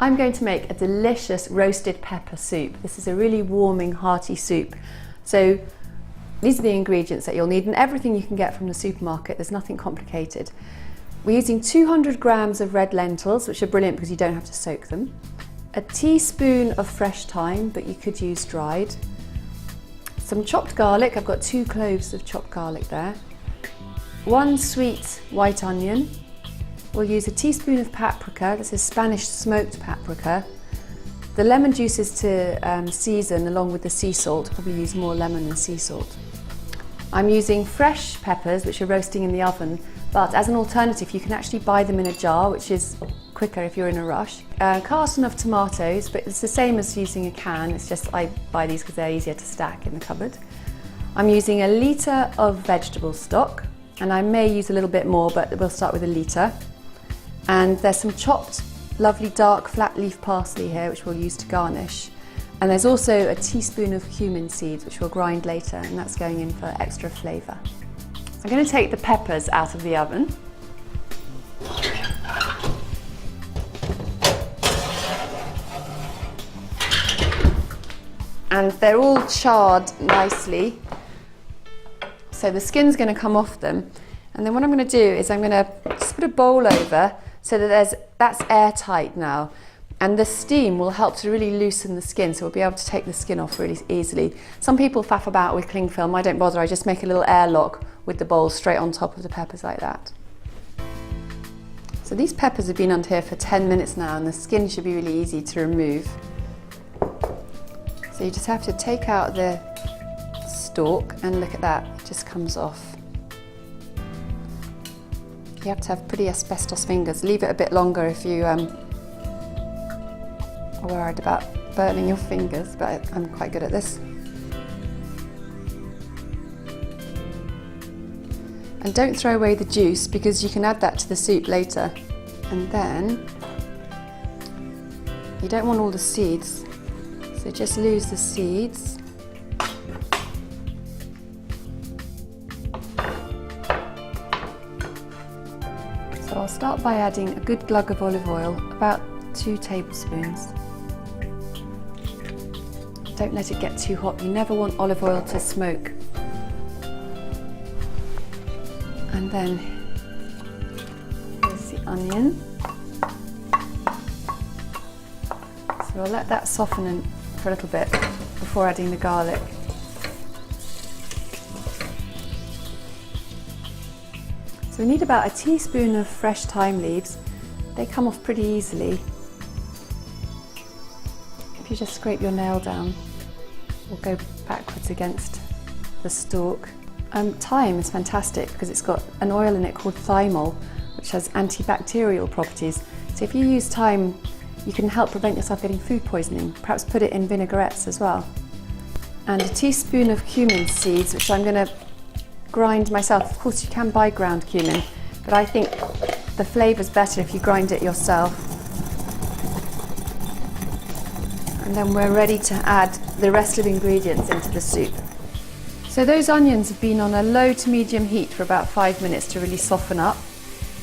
I'm going to make a delicious roasted pepper soup. This is a really warming, hearty soup. So these are the ingredients that you'll need, and everything you can get from the supermarket. There's nothing complicated. We're using 200 grams of red lentils, which are brilliant because you don't have to soak them. A teaspoon of fresh thyme, but you could use dried. Some chopped garlic. I've got 2 cloves of chopped garlic there. 1 sweet white onion. We'll use a teaspoon of paprika. This is Spanish smoked paprika. The lemon juice is to season along with the sea salt. Probably use more lemon than sea salt. I'm using fresh peppers, which are roasting in the oven, but as an alternative you can actually buy them in a jar, which is quicker if you're in a rush. A carton of tomatoes, but it's the same as using a can. It's just I buy these because they're easier to stack in the cupboard. I'm using 1 litre of vegetable stock, and I may use a little bit more, but we'll start with 1 litre. And there's some chopped, lovely dark flat leaf parsley here, which we'll use to garnish. And there's also a teaspoon of cumin seeds, which we'll grind later, and that's going in for extra flavour. I'm going to take the peppers out of the oven. And they're all charred nicely, so the skin's going to come off them. And then what I'm going to do is I'm going to just put a bowl over so that that's airtight now, and the steam will help to really loosen the skin, so we'll be able to take the skin off really easily. Some people faff about with cling film. I don't bother. I just make a little airlock with the bowl straight on top of the peppers like that. So these peppers have been under here for 10 minutes now, and the skin should be really easy to remove. So you just have to take out the stalk, and look at that, it just comes off. You have to have pretty asbestos fingers. Leave it a bit longer if you are worried about burning your fingers, but I'm quite good at this. And don't throw away the juice, because you can add that to the soup later. And then you don't want all the seeds, so just lose the seeds. So I'll start by adding a good glug of olive oil, about 2 tablespoons. Don't let it get too hot. You never want olive oil to smoke. And then here's the onion. So I'll let that soften for a little bit before adding the garlic. So we need about a teaspoon of fresh thyme leaves. They come off pretty easily. If you just scrape your nail down, or go backwards against the stalk. Thyme is fantastic because it's got an oil in it called thymol, which has antibacterial properties. So if you use thyme, you can help prevent yourself getting food poisoning. Perhaps put it in vinaigrettes as well. And a teaspoon of cumin seeds, which I'm going to grind myself. Of course you can buy ground cumin, but I think the flavour's better if you grind it yourself. And then we're ready to add the rest of the ingredients into the soup. So those onions have been on a low to medium heat for about 5 minutes to really soften up.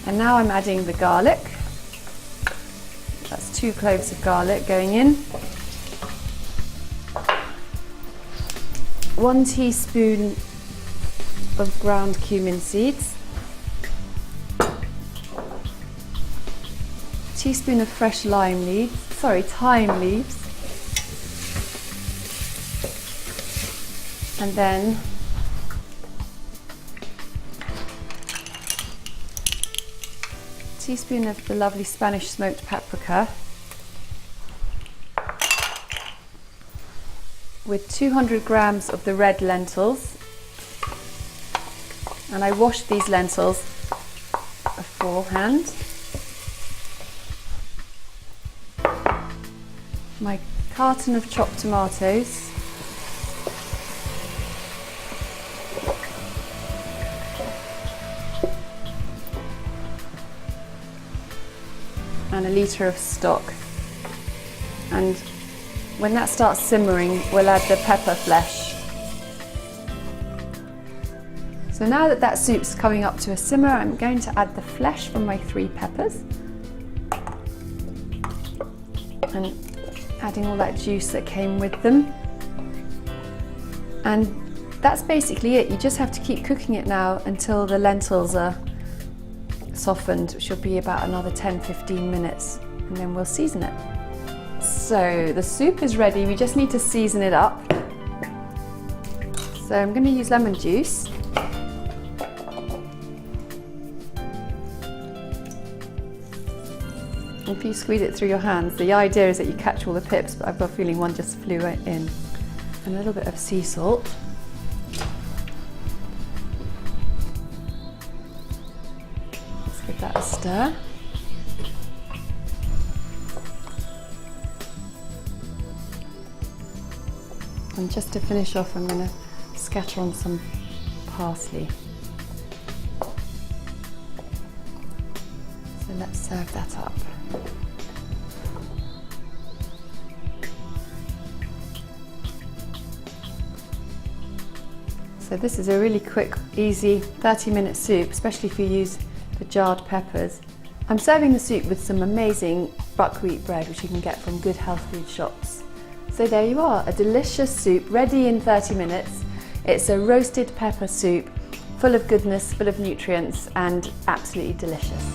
And now I'm adding the garlic. That's 2 cloves of garlic going in. 1 teaspoon of ground cumin seeds. A teaspoon of fresh thyme leaves. And then a teaspoon of the lovely Spanish smoked paprika, with 200 grams of the red lentils. And I washed these lentils beforehand. My carton of chopped tomatoes. And 1 litre of stock. And when that starts simmering, we'll add the pepper flesh. So now that soup's coming up to a simmer, I'm going to add the flesh from my 3 peppers. and adding all that juice that came with them. And that's basically it. You just have to keep cooking it now until the lentils are softened, which will be about another 10-15 minutes, and then we'll season it. So the soup is ready, we just need to season it up. So I'm going to use lemon juice. If you squeeze it through your hands, the idea is that you catch all the pips, but I've got a feeling one just flew in. And a little bit of sea salt. Let's give that a stir. And just to finish off, I'm going to scatter on some parsley. So let's serve that up. So this is a really quick, easy 30-minute soup, especially if you use the jarred peppers. I'm serving the soup with some amazing buckwheat bread, which you can get from good health food shops. So there you are, a delicious soup ready in 30 minutes. It's a roasted pepper soup, full of goodness, full of nutrients, and absolutely delicious.